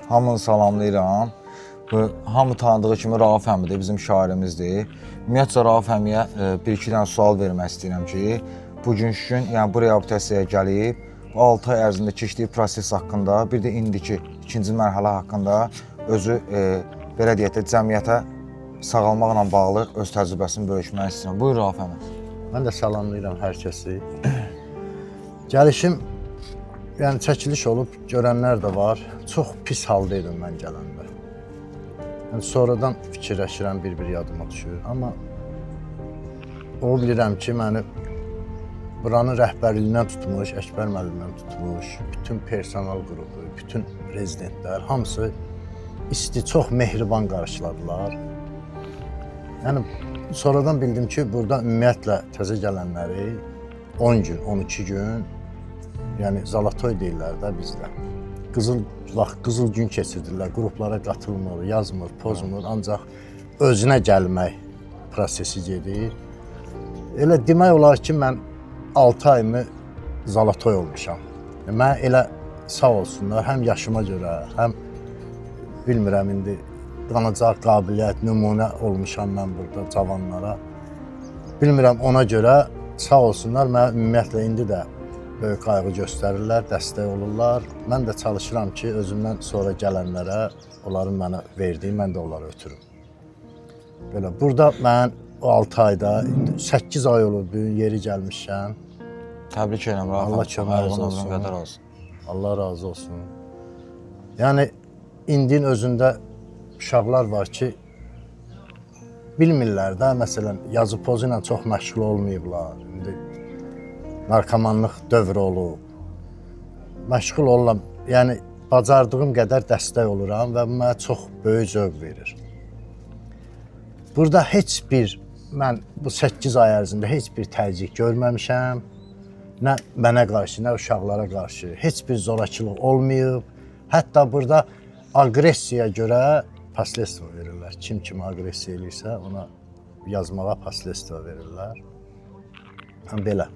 Hamını salamlayıram. Bu hamı tanıdığı kimi Rauf əmidir, bizim şairimizdir. Ümumiyyətcə Rauf əmiyə bir-iki dənə sual vermək istəyirəm ki, bugünkü gün, yəni bu reabilitasiyaya gəlib, bu 6 ay ərzində keçdiyi proses haqqında, bir də indiki ikinci mərhələ haqqında özü belə deyək də cəmiyyətə sağalmaqla bağlı öz təcrübəsini bölüşmək istəyirəm. Buyur Rauf əmi. Mən də salamlayıram hər kəsi. Gəlişim, yəni çəkiliş olub, görənlər də var. Çox pis halda idim mən gələndə. Yəni sonradan fikirləşirəm, bir-bir yadıma düşür. Amma o bilirəm ki, məni buranın rəhbərliyindən tutmuş, Əkbər müəllimdən tutmuş, bütün personal qrupu, bütün rezidentlər, hamısı isti, çox mehriban qarşıladılar. Yəni sonradan bildim ki, burada ümumiyyətlə təzə gələnləri 10 gün, 12 gün, yəni Zalatoy deyirlər də bizdə. Qızıl gün keçirdirlər, qruplara qatılmır, yazmır, pozmur, ancaq özünə gəlmək prosesi gedir. Elə demək olar ki, mən 6 ayımı Zalatoy olmuşam. Mən elə sağ olsunlar, həm yaşıma görə, həm bilmirəm indi qanacaq qabiliyyət, nümunə olmuşam mən burada cavanlara. Bilmirəm ona görə sağ olsunlar, mən ümumiyyətlə indi də böyük qayğı göstərirlər, dəstək olurlar. Mən də çalışıram ki, özümdən sonra gələnlərə, onların mənə verdiyi, mən də onları ötürüm. Belə, burada mən o 6 ayda, 8 ay olub, yeri gəlmişəm. Təbrik edirəm Rauf əmi. Allah köməyiniz olsun. Qədər olsun. Allah razı olsun. Yəni, indinin özündə uşaqlar var ki, bilmirlər də, məsələn, yazı pozu ilə çox məşğul olmayıblar. İndi narkomanlıq dövrü olub. Məşğul oluram, yəni bacardığım qədər dəstək oluram və bu mənə çox böyük zövq verir. Burada heç bir, mən bu 8 ay ərzində heç bir təzyiq görməmişəm. Nə mənə qarşı, nə uşaqlara qarşı. Heç bir zorakılıq olmayıb. Hətta burada aqressiyaya görə paslestvo verirlər. Kim kimi aqressiya eləyirsə, ona yazmağa paslestvo verirlər. Belə.